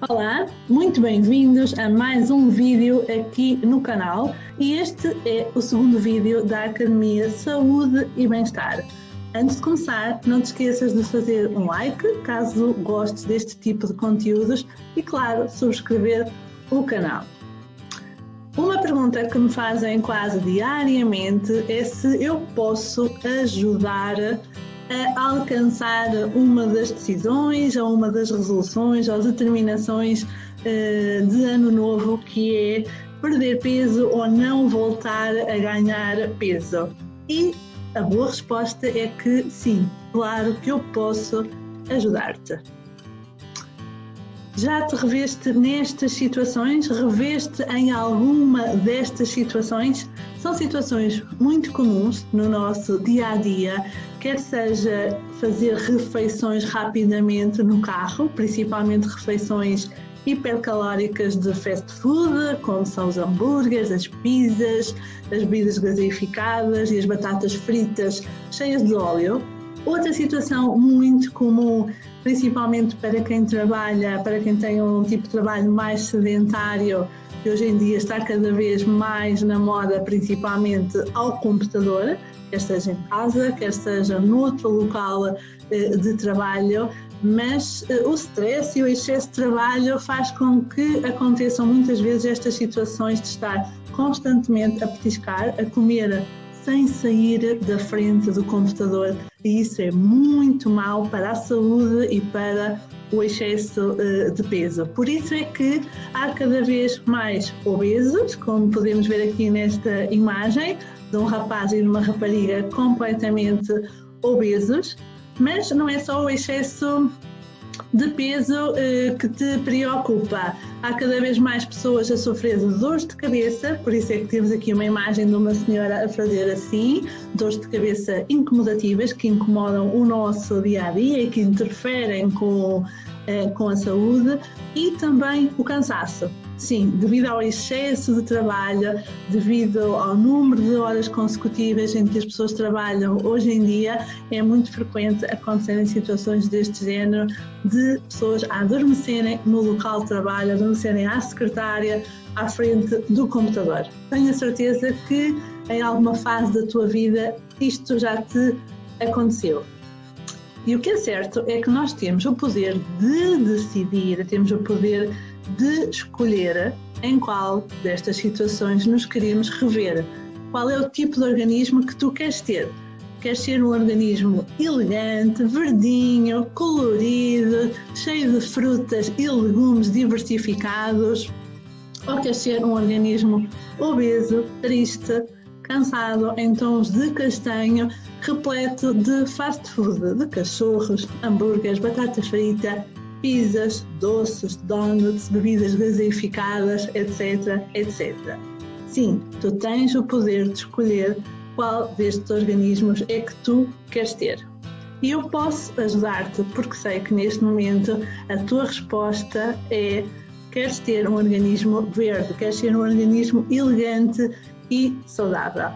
Olá, muito bem-vindos a mais um vídeo aqui no canal e este é o segundo vídeo da Academia Saúde e Bem-Estar. Antes de começar, não te esqueças de fazer um like caso gostes deste tipo de conteúdos e, claro, subscrever o canal. Uma pergunta que me fazem quase diariamente é se eu posso ajudar a alcançar uma das decisões ou uma das resoluções ou determinações de ano novo, que é perder peso ou não voltar a ganhar peso. E a boa resposta é que sim, claro que eu posso ajudar-te. Já te reveste nestas situações? Reveste em alguma destas situações? São situações muito comuns no nosso dia-a-dia, quer seja fazer refeições rapidamente no carro, principalmente refeições hipercalóricas de fast food, como são os hambúrgueres, as pizzas, as bebidas gaseificadas e as batatas fritas cheias de óleo. Outra situação muito comum, principalmente para quem trabalha, para quem tem um tipo de trabalho mais sedentário, que hoje em dia está cada vez mais na moda, principalmente ao computador, quer seja em casa, quer seja noutro local de trabalho, mas o stress e o excesso de trabalho faz com que aconteçam muitas vezes estas situações de estar constantemente a petiscar, a comer sem sair da frente do computador, e isso é muito mau para a saúde e para o excesso de peso. Por isso é que há cada vez mais obesos, como podemos ver aqui nesta imagem, de um rapaz e de uma rapariga completamente obesos, mas não é só o excesso de peso que te preocupa. Há cada vez mais pessoas a sofrer de dores de cabeça, por isso é que temos aqui uma imagem de uma senhora a fazer assim, dores de cabeça incomodativas, que incomodam o nosso dia-a-dia e que interferem com a saúde, e também o cansaço. Sim, devido ao excesso de trabalho, devido ao número de horas consecutivas em que as pessoas trabalham hoje em dia, é muito frequente acontecerem situações deste género, de pessoas a adormecerem no local de trabalho, adormecerem à secretária, à frente do computador. Tenho a certeza que em alguma fase da tua vida isto já te aconteceu. E o que é certo é que nós temos o poder de decidir, temos o poder de escolher em qual destas situações nos queremos rever. Qual é o tipo de organismo que tu queres ter? Queres ser um organismo elegante, verdinho, colorido, cheio de frutas e legumes diversificados? Ou queres ser um organismo obeso, triste, cansado, em tons de castanho, repleto de fast food, de cachorros, hambúrgueres, batata frita, pizzas, doces, donuts, bebidas gaseificadas, etc, etc. Sim, tu tens o poder de escolher qual destes organismos é que tu queres ter. E eu posso ajudar-te, porque sei que neste momento a tua resposta é: queres ter um organismo verde, queres ter um organismo elegante e saudável.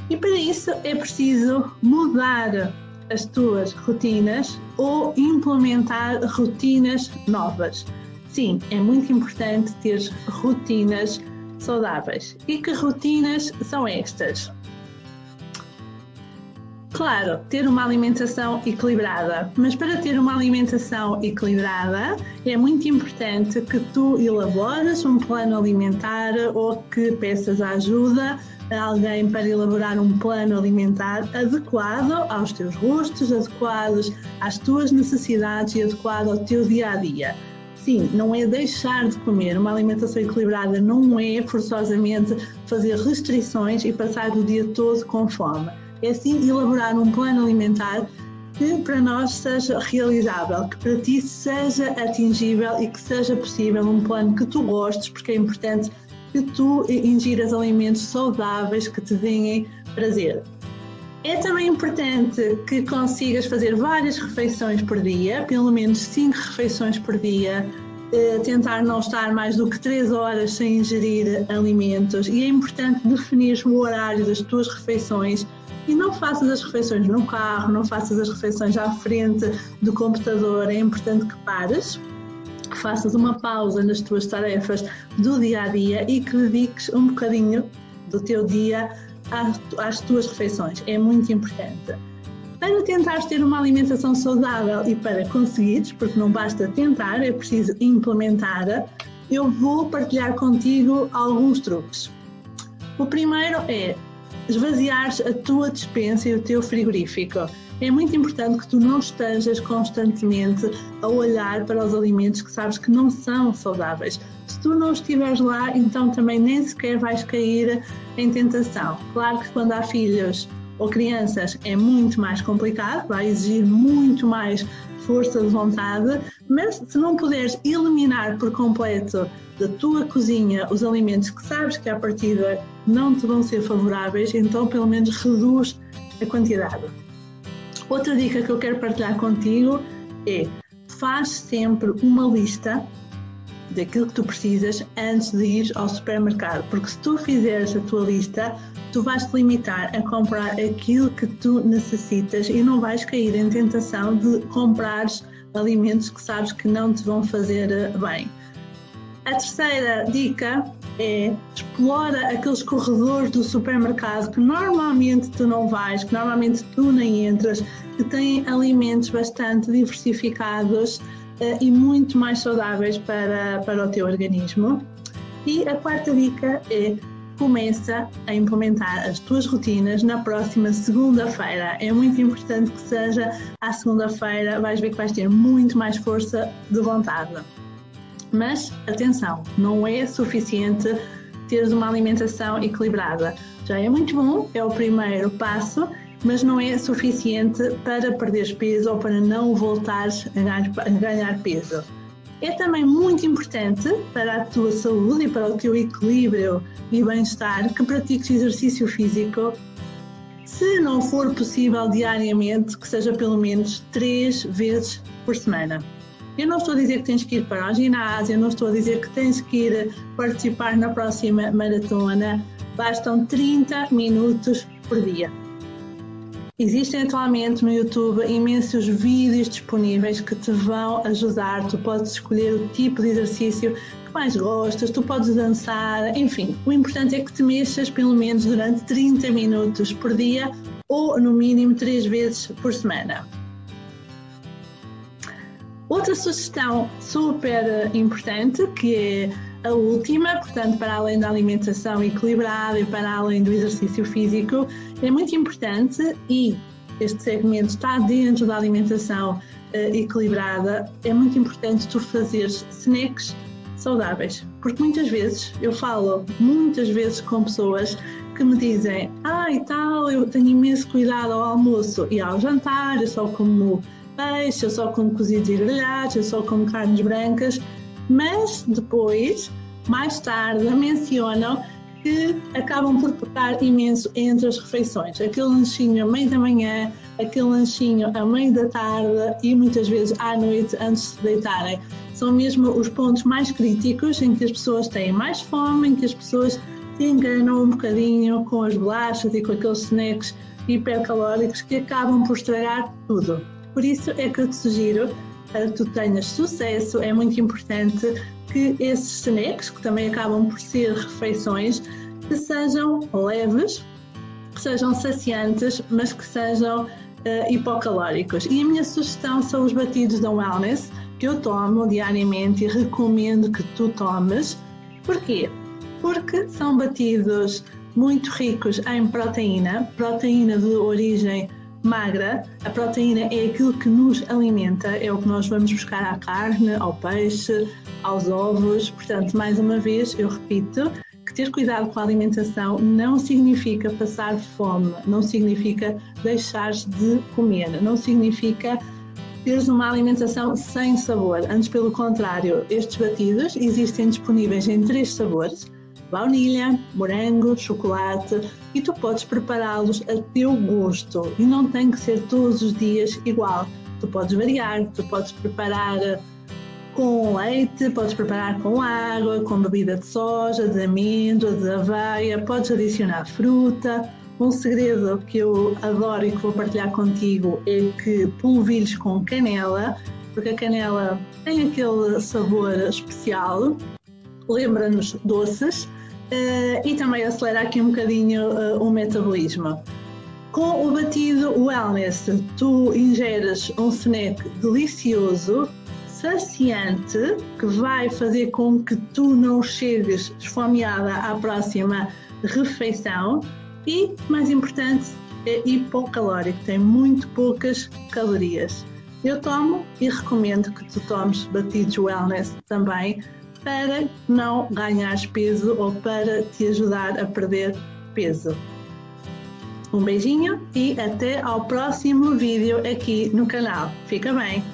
E para isso é preciso mudar as tuas rotinas ou implementar rotinas novas. Sim, é muito importante ter rotinas saudáveis. E que rotinas são estas? Claro, ter uma alimentação equilibrada, mas para ter uma alimentação equilibrada é muito importante que tu elabores um plano alimentar ou que peças ajuda a alguém para elaborar um plano alimentar adequado aos teus gostos, adequados às tuas necessidades e adequado ao teu dia-a-dia. Sim, não é deixar de comer. Uma alimentação equilibrada não é forçosamente fazer restrições e passar o dia todo com fome. É sim elaborar um plano alimentar que para nós seja realizável, que para ti seja atingível e que seja possível, um plano que tu gostes, porque é importante que tu ingiras alimentos saudáveis que te deem prazer. É também importante que consigas fazer várias refeições por dia, pelo menos 5 refeições por dia, tentar não estar mais do que 3 horas sem ingerir alimentos, e é importante definir o horário das tuas refeições e não faças as refeições no carro, não faças as refeições à frente do computador. É importante que pares, faças uma pausa nas tuas tarefas do dia-a-dia e que dediques um bocadinho do teu dia às tuas refeições. É muito importante. Para tentares ter uma alimentação saudável e para conseguires, porque não basta tentar, é preciso implementar, eu vou partilhar contigo alguns truques. O primeiro é esvaziares a tua despensa e o teu frigorífico. É muito importante que tu não estejas constantemente a olhar para os alimentos que sabes que não são saudáveis. Se tu não estiveres lá, então também nem sequer vais cair em tentação. Claro que quando há filhos ou crianças é muito mais complicado, vai exigir muito mais força de vontade, mas se não puderes eliminar por completo da tua cozinha os alimentos que sabes que à partida não te vão ser favoráveis, então pelo menos reduz a quantidade. Outra dica que eu quero partilhar contigo é: faz sempre uma lista daquilo que tu precisas antes de ir ao supermercado, porque se tu fizeres a tua lista, tu vais te limitar a comprar aquilo que tu necessitas e não vais cair em tentação de comprares alimentos que sabes que não te vão fazer bem. A terceira dica é: explora aqueles corredores do supermercado que normalmente tu não vais, que normalmente tu nem entras, que têm alimentos bastante diversificados e muito mais saudáveis para o teu organismo. E a quarta dica é: começa a implementar as tuas rotinas na próxima segunda-feira. É muito importante que seja à segunda-feira, vais ver que vais ter muito mais força de vontade. Mas, atenção, não é suficiente teres uma alimentação equilibrada. Já é muito bom, é o primeiro passo, mas não é suficiente para perderes peso ou para não voltares a ganhar peso. É também muito importante para a tua saúde e para o teu equilíbrio e bem-estar que pratiques exercício físico, se não for possível diariamente, que seja pelo menos 3 vezes por semana. Eu não estou a dizer que tens que ir para o ginásio, eu não estou a dizer que tens que ir participar na próxima maratona, bastam 30 minutos por dia. Existem atualmente no YouTube imensos vídeos disponíveis que te vão ajudar. Tu podes escolher o tipo de exercício que mais gostas, tu podes dançar, enfim. O importante é que te mexas pelo menos durante 30 minutos por dia ou no mínimo 3 vezes por semana. Outra sugestão super importante, que é a última, portanto, para além da alimentação equilibrada e para além do exercício físico, é muito importante, e este segmento está dentro da alimentação equilibrada, é muito importante tu fazeres snacks saudáveis. Porque muitas vezes, eu falo muitas vezes com pessoas que me dizem: e tal, eu tenho imenso cuidado ao almoço e ao jantar, eu só como peixe, eu só como cozidos e grelhados, eu só como carnes brancas, mas depois, mais tarde, mencionam que acabam por pecar imenso entre as refeições. Aquele lanchinho a meio da manhã, aquele lanchinho a meio da tarde e muitas vezes à noite antes de se deitarem. São mesmo os pontos mais críticos em que as pessoas têm mais fome, em que as pessoas se enganam um bocadinho com as bolachas e com aqueles snacks hipercalóricos que acabam por estragar tudo. Por isso é que eu te sugiro, para que tu tenhas sucesso, é muito importante que esses snacks, que também acabam por ser refeições, que sejam leves, que sejam saciantes, mas que sejam hipocalóricos. E a minha sugestão são os batidos da Wellness, que eu tomo diariamente e recomendo que tu tomes. Porquê? Porque são batidos muito ricos em proteína de origem magra. A proteína é aquilo que nos alimenta, é o que nós vamos buscar à carne, ao peixe, aos ovos. Portanto, mais uma vez, eu repito que ter cuidado com a alimentação não significa passar fome, não significa deixares de comer, não significa teres uma alimentação sem sabor. Antes, pelo contrário, estes batidos existem disponíveis em 3 sabores: baunilha, morango, chocolate, e tu podes prepará-los a teu gosto e não tem que ser todos os dias igual. Tu podes variar, tu podes preparar com leite, podes preparar com água, com bebida de soja, de amêndoa, de aveia, podes adicionar fruta. Um segredo que eu adoro e que vou partilhar contigo é que polvilhos com canela porque a canela tem aquele sabor especial, lembra-nos doces e também acelera aqui um bocadinho o metabolismo. Com o batido Wellness, tu ingeres um snack delicioso, saciante, que vai fazer com que tu não chegues esfomeada à próxima refeição e, mais importante, é hipocalórico, tem muito poucas calorias. Eu tomo e recomendo que tu tomes batidos Wellness também para não ganhares peso ou para te ajudar a perder peso. Um beijinho e até ao próximo vídeo aqui no canal. Fica bem!